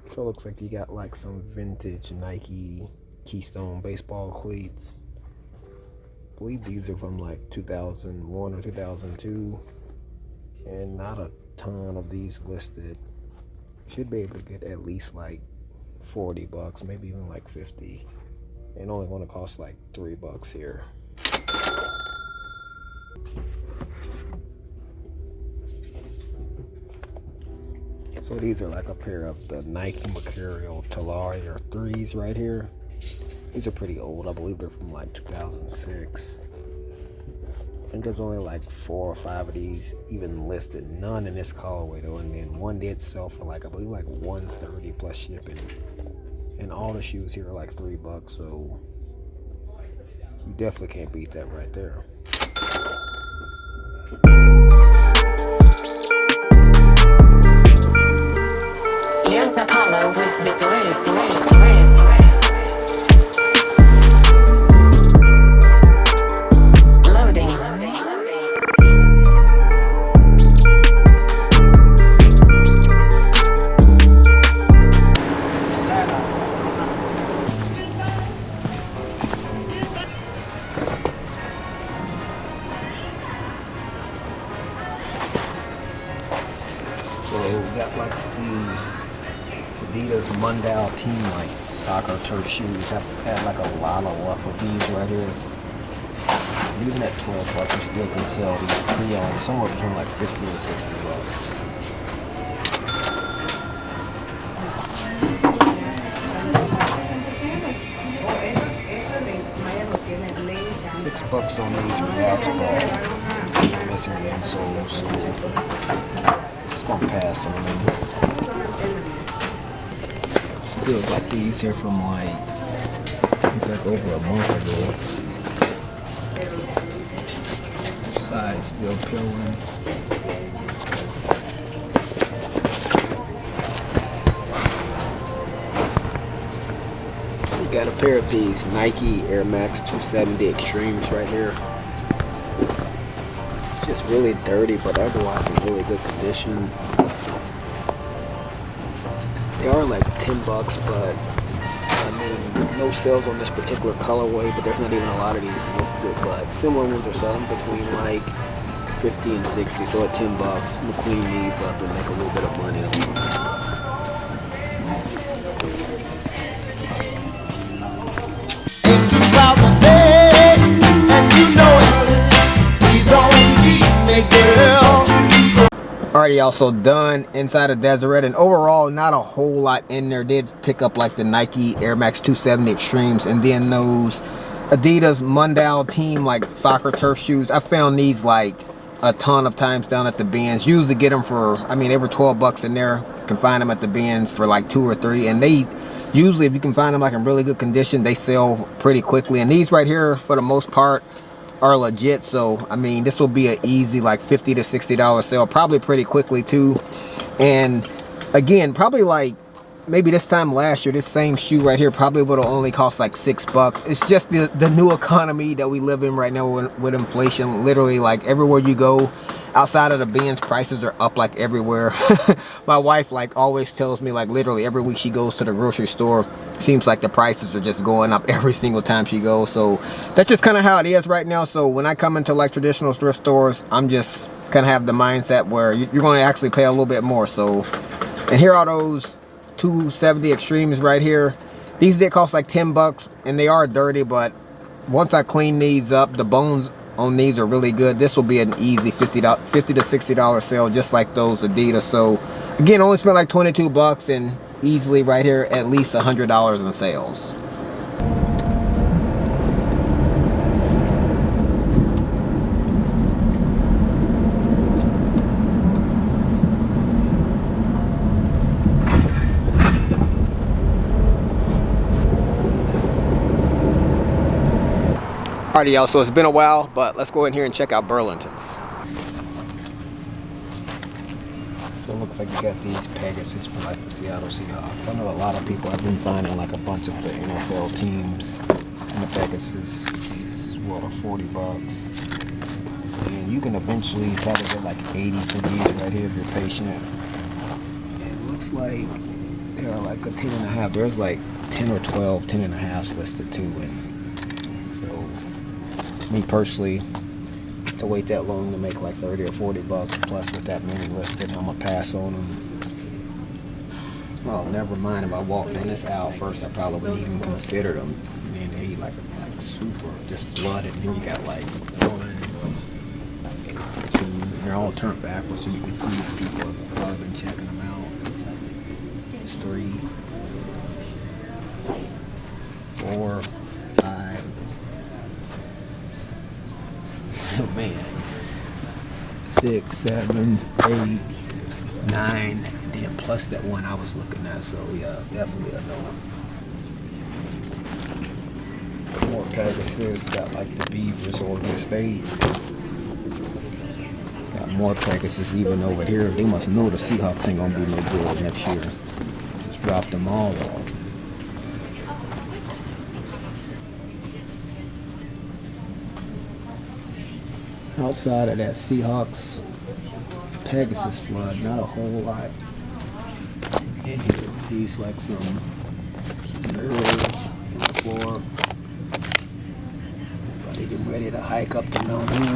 So it looks like you got like some vintage Nike Keystone baseball cleats. I believe these are from like 2001 or 2002, and not a ton of these listed. Should be able to get at least like 40 bucks, maybe even like 50, and only going to cost like $3 here. So these are like a pair of the Nike Mercurial Talari or 3s right here. These are pretty old. I believe they're from like 2006. I think there's only like 4 or 5 of these even listed. None in this colorway though. And then one did sell for like, I believe like 130 plus shipping. And all the shoes here are like $3. So you definitely can't beat that right there. Young Apollo with the groove. Loading. So we got like these Adidas Mundial Team like soccer turf shoes. I've had like a lot of luck with these right here. And even at $12, you still can sell these pre-owned somewhere between like 50 and 60 bucks. $6 on these relax ball. Missing the insole, so just gonna pass on them. Still got these here from like, looks like over a month ago. Side still peeling. So you got a pair of these Nike Air Max 270 Extremes right here. Just really dirty, but otherwise in really good condition. They are like $10, but I mean, no sales on this particular colorway, but there's not even a lot of these listed, but similar ones are selling between like 50 and 60, so at $10, I'm gonna clean these up and make a little bit of money on them. Already also done inside of Deseret, and overall not a whole lot in there. Did pick up like the Nike Air Max 270 Extremes, and then those Adidas Mundial Team like soccer turf shoes. I found these like a ton of times down at the bins. Usually get them for, I mean, they were $12 in there. Can find them at the bins for like 2 or 3, and they usually, if you can find them like in really good condition, they sell pretty quickly. And these right here, for the most part, are legit. So I mean, this will be an easy like $50 to $60 sale, probably pretty quickly too. And again, probably like maybe this time last year, this same shoe right here probably would have only cost like $6. It's just the new economy that we live in right now with inflation. Literally, like everywhere you go outside of the bins, prices are up like everywhere. My wife like always tells me like literally every week she goes to the grocery store, seems like the prices are just going up every single time she goes. So that's just kind of how it is right now. So when I come into like traditional thrift stores, I'm just kind of have the mindset where you're going to actually pay a little bit more. So, and here are those 270 Extremes right here. These did cost like $10, and they are dirty, but once I clean these up, the bones on these are really good. This will be an easy $50 to $60 sale, just like those Adidas. So again, only spent like $22, and easily right here at least $100 in sales. Alrighty, y'all, so it's been a while, but let's go in here and check out Burlington's. So it looks like we got these Pegasus for like the Seattle Seahawks. I know a lot of people have been finding like a bunch of the NFL teams in the Pegasus. These are $40. And you can eventually probably get like 80 for these right here if you're patient. And it looks like There are like a 10 and a half. There's like 10 or 12 10 and a halves listed too. And so, me personally, to wait that long to make like 30 or 40 bucks plus with that many listed, I'm gonna pass on them. Well, never mind, if I walked on this aisle first, I probably wouldn't even consider them. Man, they like super just flooded. And here you got like 1, 2, and they're all turned backwards so you can see that people have probably been checking them out. It's 3, 4, 5. Oh man. 6, 7, 8, 9, and then plus that one I was looking at. So yeah, definitely a no. More Pegasus, got like the Beavers, Oregon State. Got more Pegasus even over here. They must know the Seahawks ain't gonna be no good next year. Just dropped them all off. Outside of that Seahawks Pegasus flood, not a whole lot in here. These like some arrows on the floor. They getting ready to hike up the mountain.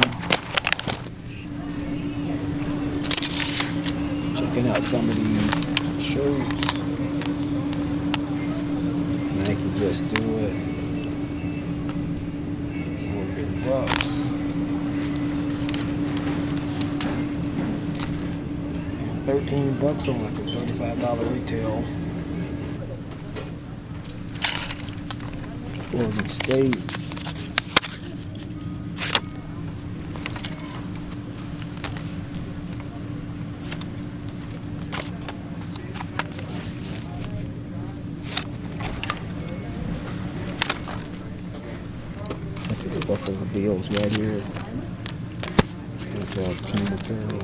Checking out some of these shirts. Nike Just Do It. Oregon Ducks. And $13 on like a $35 retail. Oregon State. This Buffalo Bills right here. NFL team apparel.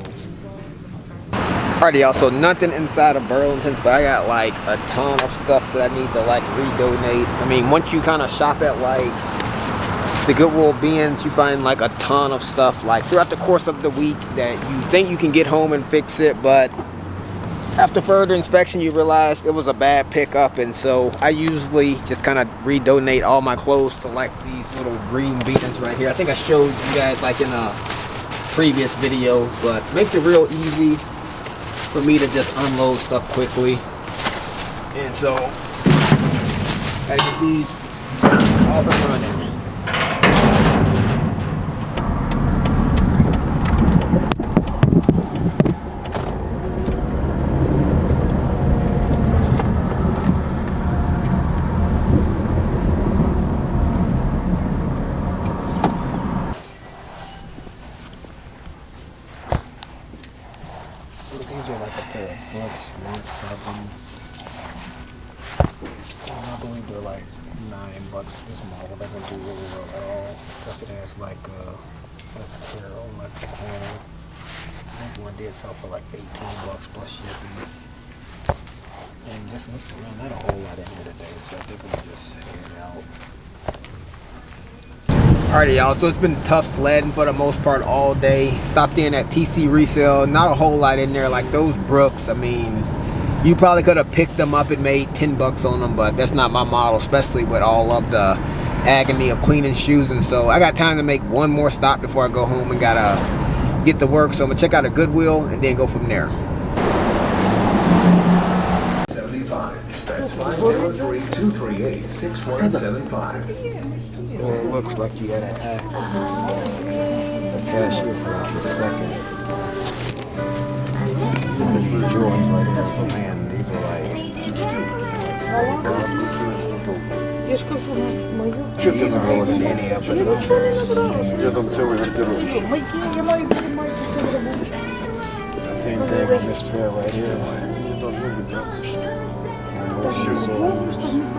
Alrighty, y'all. So nothing inside of Burlington's, but I got like a ton of stuff that I need to like redonate. I mean, once you kind of shop at like the Goodwill bins, you find like a ton of stuff like throughout the course of the week that you think you can get home and fix it, but after further inspection, you realize it was a bad pickup, and so I usually just kind of redonate all my clothes to like these little green bins right here. I think I showed you guys like in a previous video, but makes it real easy for me to just unload stuff quickly. And so, gotta get these off and running. These are like a pair of Flux Smart 7s. And I believe they're like $9, but this model doesn't do really well at all. Plus it has like a tear on like the corner. I think one did sell for like $18 plus shipping. And just looked around, not a whole lot in here today, so I think I'm gonna just head out. Alrighty, y'all, so it's been tough sledding for the most part all day. Stopped in at TC Resale, not a whole lot in there. Like those Brooks, I mean, you probably could have picked them up and made $10 on them, but that's not my model, especially with all of the agony of cleaning shoes. And so I got time to make one more stop before I go home and gotta get to work. So I'm gonna check out a Goodwill and then go from there. 75. That's 503-238-6175. Well, it looks like you gotta ask the cashier for like a second. These Jordans right here. Oh man, these are like $4. Я ж кажу, мою. These aren't even any of them. Где там целый гардероб? Я маю зробити. Same thing on this pair right here. Не должно быть 20 штук.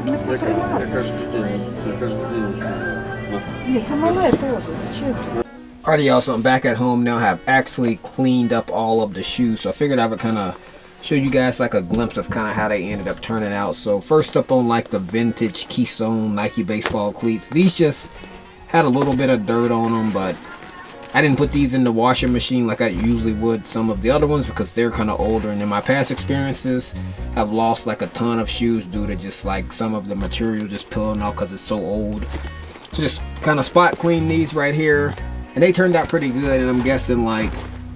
Я каждый день. Ні, це мале теж. Зачем? Alrighty, y'all, so I'm back at home now. Have actually cleaned up all of the shoes, so I figured I would kind of show you guys like a glimpse of kind of how they ended up turning out. So first up on like the vintage Keystone Nike baseball cleats. These just had a little bit of dirt on them, but I didn't put these in the washing machine like I usually would some of the other ones because they're kind of older, and in my past experiences have lost like a ton of shoes due to just like some of the material just peeling off because it's so old. So just kind of spot clean these right here, and they turned out pretty good, and I'm guessing like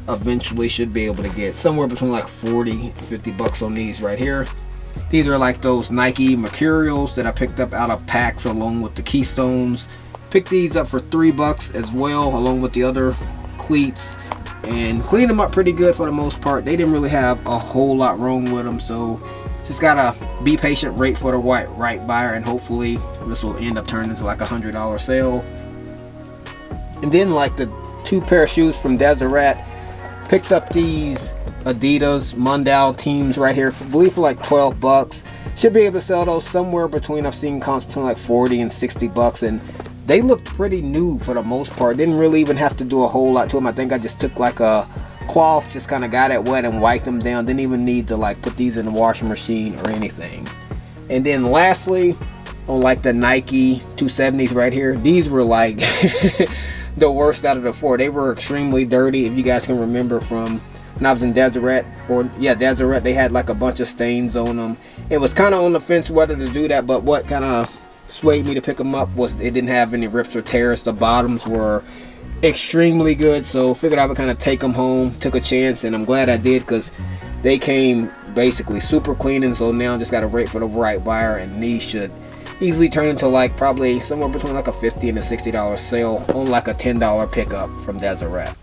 eventually should be able to get somewhere between like 40 and 50 bucks on these right here. These are like those Nike Mercurials that I picked up out of packs along with the Keystones. Picked these up for $3 as well, along with the other cleats, and cleaned them up pretty good for the most part. They didn't really have a whole lot wrong with them, so just gotta be patient, wait for the right buyer, and hopefully this will end up turning into like $100 sale. And then like the 2 pair of shoes from Deseret, picked up these Adidas Mondial teams right here, I believe for like 12 bucks. Should be able to sell those somewhere between, I've seen comps between like 40 and 60 bucks, and they looked pretty new for the most part. Didn't really even have to do a whole lot to them. I think I just took like a cloth, just kind of got it wet and wiped them down. Didn't even need to like put these in the washing machine or anything. And then lastly, on like the Nike 270s right here, these were like the worst out of the 4. They were extremely dirty. If you guys can remember from when I was in Deseret, Deseret, they had like a bunch of stains on them. It was kind of on the fence whether to do that, but what kind of swayed me to pick them up was it didn't have any rips or tears. The bottoms were extremely good, so figured I would kind of take them home. Took a chance, and I'm glad I did because they came basically super clean, and so now just gotta wait for the right buyer, and these should easily turn into like probably somewhere between like a $50 and a $60 sale on like a $10 pickup from Deseret.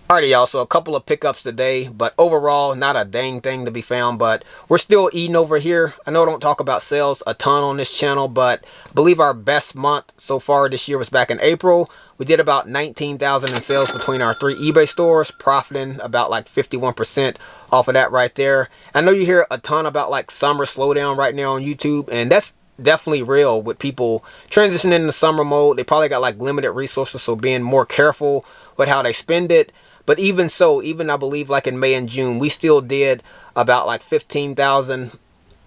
Alrighty, y'all, so a couple of pickups today, but overall not a dang thing to be found, but we're still eating over here. I know I don't talk about sales a ton on this channel, but I believe our best month so far this year was back in April. We did about 19,000 in sales between our 3 eBay stores, profiting about like 51% off of that right there. I know you hear a ton about like summer slowdown right now on YouTube, and that's definitely real with people transitioning into summer mode. They probably got like limited resources, so being more careful with how they spend it. But even so, even I believe like in May and June, we still did about like 15,000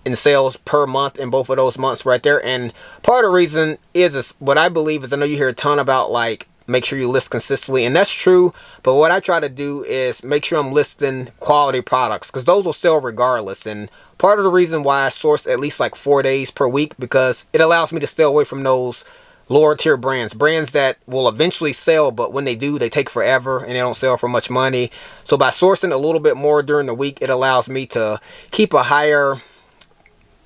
in sales per month in both of those months right there. And part of the reason is what I believe is, I know you hear a ton about like make sure you list consistently, and that's true, but what I try to do is make sure I'm listing quality products because those will sell regardless. And part of the reason why I source at least like 4 days per week, because it allows me to stay away from those lower tier brands that will eventually sell, but when they do, they take forever and they don't sell for much money. So by sourcing a little bit more during the week, it allows me to keep a higher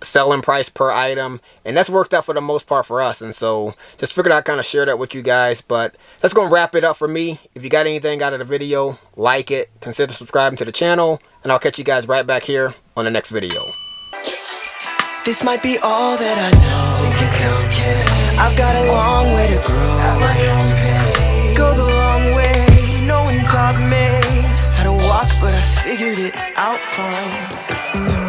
selling price per item, and that's worked out for the most part for us. And so just figured I'd kind of share that with you guys. But that's gonna wrap it up for me. If you got anything out of the video, like it, consider subscribing to the channel, and I'll catch you guys right back here on the next video. This might be all that I know. Think it's okay. I've got a long way to grow. At my own pace. Go the long way. No one taught me how to walk, but I figured it out fine.